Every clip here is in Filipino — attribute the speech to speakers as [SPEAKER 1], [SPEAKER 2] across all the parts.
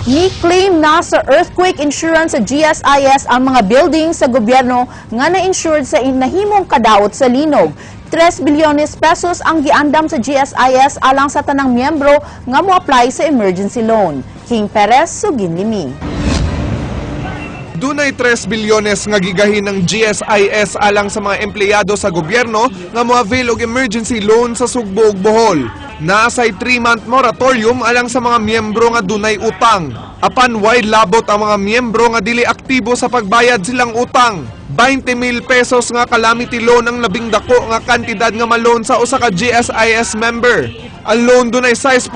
[SPEAKER 1] Ni-claim na sa earthquake insurance sa GSIS ang mga building sa gobyerno nga na-insured sa nahimong kadaot sa linog. 3 bilyones pesos ang giandam sa GSIS alang sa tanang miyembro nga mo-apply sa emergency loan. King Perez, Suginlimi.
[SPEAKER 2] Dunay 3 bilyones nga gigahin ng GSIS alang sa mga empleyado sa gobyerno nga mo-avail og emergency loan sa Sugbo ug Bohol. Naasay 3-month moratorium alang sa mga miyembro nga dunay utang. Apan wide labot ang mga miyembro nga dili aktibo sa pagbayad silang utang. 20,000 pesos nga calamity loan ang labing dako nga kantidad nga ma-loan sa usa ka GSIS member. Ang loan dunay 6%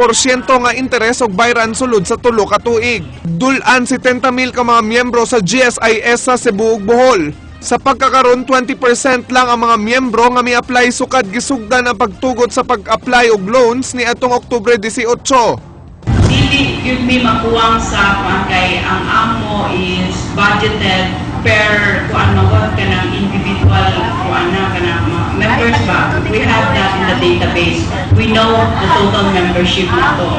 [SPEAKER 2] nga interes og bayran sulod sa 3 ka tuig. Dulan 70,000 ka mga miyembro sa GSIS sa Cebu ug Bohol. Sa pagkakaroon, 20% lang ang mga miyembro nga mi-apply sukad gisugdan ang pagtugot sa pag-apply og loans ni atong Oktubre 18.
[SPEAKER 3] Dili yun may makuwang sa kay ang amo is budgeted per kuan magod kanang individual kuan na kanang members ba. We have that in the database. We know the total membership nito.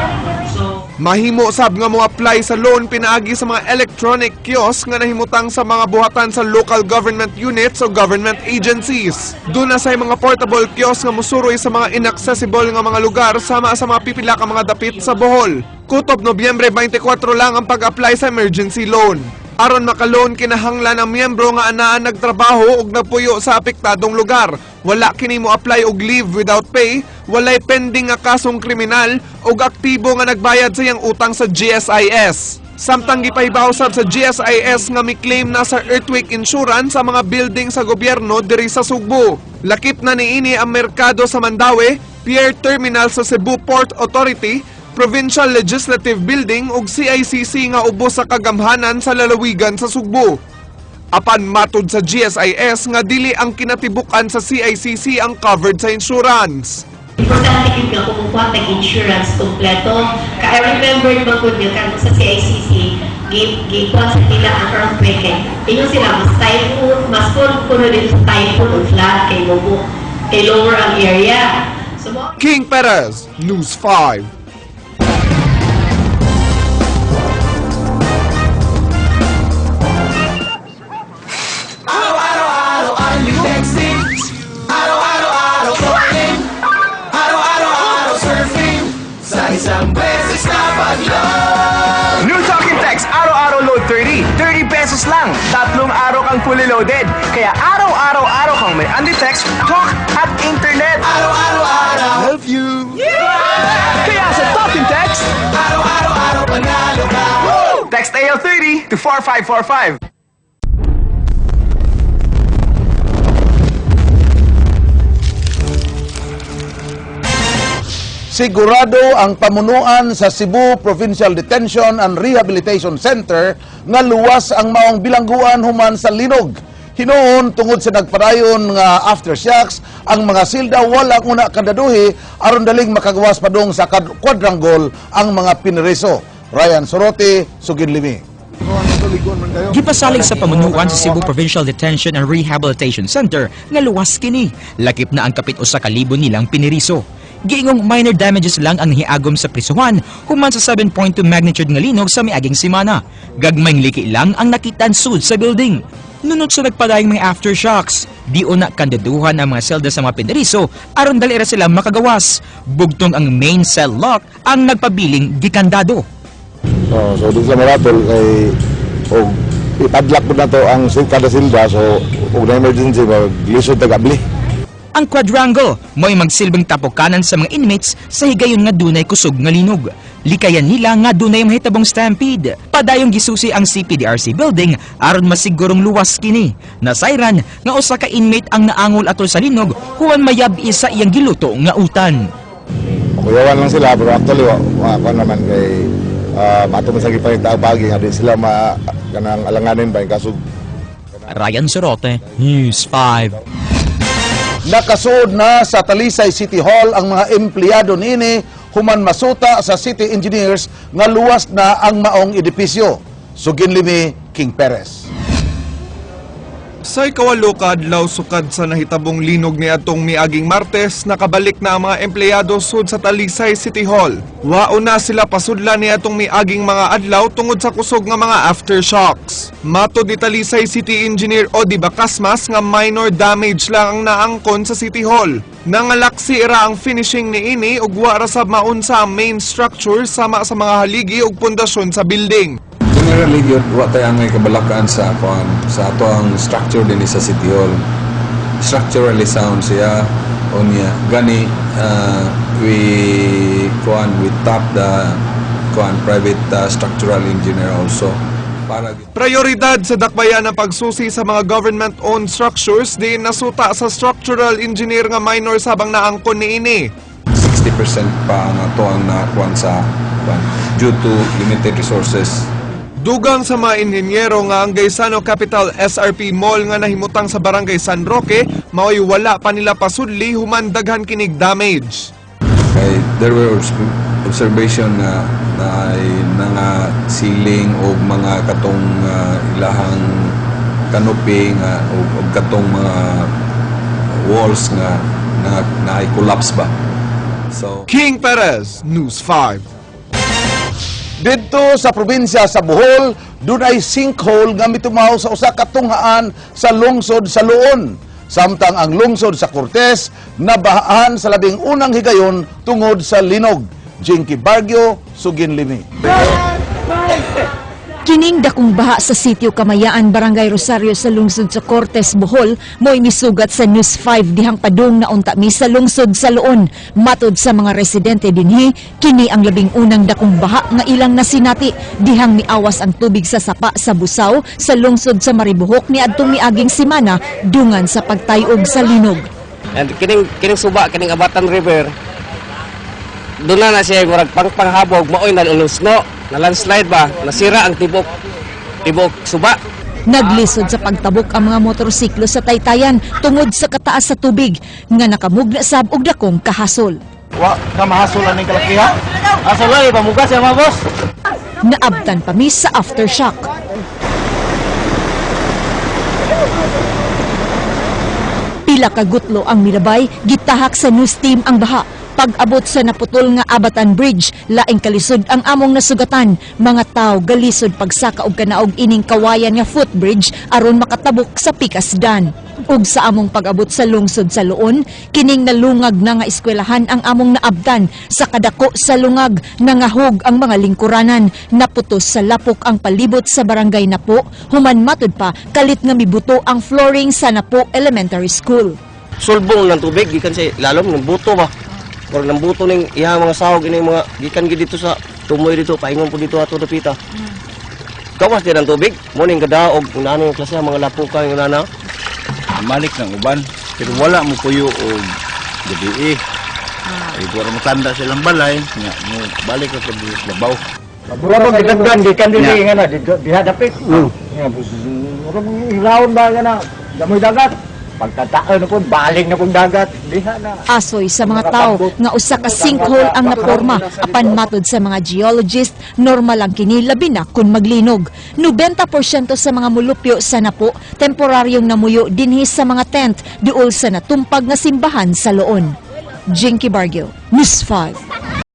[SPEAKER 2] Mahimo sab nga mo apply sa loan pinaagi sa mga electronic kiosk nga nahimutang sa mga buhatan sa local government units o government agencies. Doon na say mga portable kiosk nga musuroy sa mga inaccessible nga mga lugar sama sa mga pipila ka mga dapit sa Bohol. Kutob Nobyembre 24 lang ang pag-apply sa emergency loan. Aron maka-loan kinahanglan ang miyembro nga anaan nagtrabaho ug napuyo sa apektadong lugar. Wala kini mo apply og leave without pay, walay pending nga kasong kriminal ug aktibo nga nagbayad sa iyang utang sa GSIS. Samtang gipahibaw sab sa GSIS nga mi-claim na sa earthquake insurance sa mga building sa gobyerno diri sa Sugbo. Lakip na niini ang merkado sa Mandaue, Pier Terminal sa Cebu Port Authority, Provincial Legislative Building ug CICC nga ubos sa kagamhanan sa lalawigan sa Sugbo. Apan matud sa GSIS nga dili ang kinatibukan sa CICC ang covered sa insurance.
[SPEAKER 4] Importante yung kumukuha ng insurance kompleto. I remember magod nyo kung sa CICC, gikuha sa nila ang earthquake. Inyo sila, mas typhoon, mas puno din sa typhoon o flood kay Bobo, kay lower ang area.
[SPEAKER 2] King Perez, News 5.
[SPEAKER 5] New Talking Text, araw-araw load 30. 30 pesos lang. 3 araw kang fully loaded. Kaya araw-araw kang may unli-text, talk at internet. Araw-araw. Love you. Yeah! Kaya sa Talking Text, araw-araw panalo ka. Text AL30 to 4545.
[SPEAKER 6] Sigurado ang pamunuan sa Cebu Provincial Detention and Rehabilitation Center nga luwas ang maong bilangguan human sa linog. Hinuon tungod sa nagpadayon nga aftershocks ang mga silda wala una kandaduhi aron daling makagawas padung sa quadrangle ang mga piniriso. Ryan Sorote, Suginlimi.
[SPEAKER 7] Gipasalig sa pamunuan sa Cebu Provincial Detention and Rehabilitation Center nga luwas kini. Lakip na ang kapit usa ka libo nilang piniriso. Giingong minor damages lang ang hiagom sa prisuhan human sa 7.2 magnitude nga linog sa miaging semana. Gagmayng liki lang ang nakitan sud sa building. Nunod sa nagpadayong mga aftershocks, di una kandaduhan ang mga selda sa mga piniriso aron dali ra sila makagawas. Bugtong ang main cell lock ang nagpabiling gikandado.
[SPEAKER 8] So di sa maratol kay og ipadlock mo na to ang kada silda so og na emergency maglisod tagabli.
[SPEAKER 7] Ang quadrangle mo'y magsilbing tapukanan sa mga inmates sa higayon nga dunay kusog nga linog. Likayan nila nga dunay mahitabong stampede. Padayong gisusi ang CPDRC building aron masigurong luwas kini. Nasayran nga usa ka inmate ang naangol atol sa linog human mayab isa iyang giluto nga utan.
[SPEAKER 8] Kuyawan lang sila pero actually ako naman kay mato man sa gipangita bagi nga di sila kanang alanganin ba yung kasug.
[SPEAKER 7] Ryan Sorote, News 5.
[SPEAKER 6] Nakasuod na sa Talisay City Hall ang mga empleyado niini human masuta sa city engineers nga luwas na ang maong edipisyo. Suginlimi, King Perez.
[SPEAKER 2] Sa ikawalo ka adlaw sukad sa nahitabong linog ni atong miaging Martes, nakabalik na ang mga empleyado sud sa Talisay City Hall. Wauna sila pasudlan ni atong miaging mga adlaw tungod sa kusog nga mga aftershocks. Matod ni Talisay City Engineer Odi Bacasmas nga minor damage lang ang naangkon sa City Hall. Nangalaksi ra ang finishing ni ini ug wa ra sab maunsa ang main structure sama sa mga haligi ug pundasyon sa building.
[SPEAKER 9] Generally, yun, wa tayo may kabalakaan sa ato ang structure din sa City Hall. Structurally sound siya, onya. Gani, we tap the private structural engineer also.
[SPEAKER 2] Prioridad sa dakbayan ang pagsusi sa mga government-owned structures din nasuta sa structural engineer nga minor sabang naangkon ni ini.
[SPEAKER 9] 60% pa ang ato ang nakakuan sa due to limited resources.
[SPEAKER 2] Dugang sa mga inhinyero nga ang Gaisano Capital SRP Mall nga nahimutang sa Barangay San Roque, mao'y wala pa nila pasudli human daghan kinig damage.
[SPEAKER 9] Okay, there were observation na nga ceiling o mga katong ilahang canopy nga o katong mga walls nga na-collapse ba. So
[SPEAKER 2] King Perez, News 5.
[SPEAKER 6] Dito sa probinsya sa Bohol, dunay sinkhole nga mitumaw sa usa ka tunghaan sa lungsod sa Luon. Samtang ang lungsod sa Cortes nabahaan sa labing unang higayon tungod sa linog. Jinky Bargyo, Sugin Lini.
[SPEAKER 10] Kining dakong baha sa sitio Kamayaan, Barangay Rosario sa lungsod sa Cortes, Bohol, mo'y misugat sa News 5 dihang padung na unta mi sa lungsod sa Luon. Matod sa mga residente dinhi, kini ang labing unang dakong baha nga ilang nasinati dihang miawas ang tubig sa sapa sa Busaw sa lungsod sa Maribohok ni adtong miaging semana dungan sa pagtayog sa linog.
[SPEAKER 11] And kining suba kining Abatan River, doon na siya murag panghabog maoy nalulusno. Na landslide ba, nasira ang tibok suba.
[SPEAKER 10] Naglisod sa pagtabok ang mga motorsiklo sa Taytayan tungod sa kataas sa tubig nga nakamugna sab og dakong kahasol.
[SPEAKER 5] Wa ka mahasol ani kalakiha. Asol ay pamugas ya mga boss.
[SPEAKER 10] Naabtan pa mi sa aftershock. Pila ka gutlo ang milabay, gitahak sa news team ang baha. Pag-abot sa naputol nga Abatan Bridge, laing kalisod ang among nasugatan. Mga tao galisod pagsaka og kanaog ining kawayan nga footbridge aron makatabok sa Pikasdan. Ug sa among pag-abot sa lungsod sa Luon, kining nalungag na nga eskwelahan ang among naabtan. Sa kadako sa lungag, nangahog ang mga lingkuranan. Naputos sa lapok ang palibot sa barangay Napo. Human matod pa, kalit nga mibuto ang flooring sa Napo Elementary School.
[SPEAKER 11] Sulbong ng tubig, gikan sa lalom ng buto ba. Or ng buto ng ihang mga sahog, ini mga gikan gid dito sa tumoy dito, paingon po dito ato dapita. Gawas din ang tubig, mo ning gadaog, unano yung klase mga lapukan yung nana.
[SPEAKER 12] Malik ng uban, pero wala mo puyo o gabi ay para matanda silang balay, nga mo balik ako dito sa babaw.
[SPEAKER 5] Wala bang gidagdan gikan dili nga na diha dapit. Nga murag ilawon ba nga na damoy dagat. Pagkataon na po, baling na pong dagat. Diha na.
[SPEAKER 10] Asoy sa mga tao nga usa ka sinkhole ang naporma apan matod sa mga geologist, normal lang kini labi na kun maglinog. 90% sa mga mulupyo sa Napo temporaryong namuyo dinhi sa mga tent diol sa natumpag nga simbahan sa Luon. Jinky Bargyo, News 5.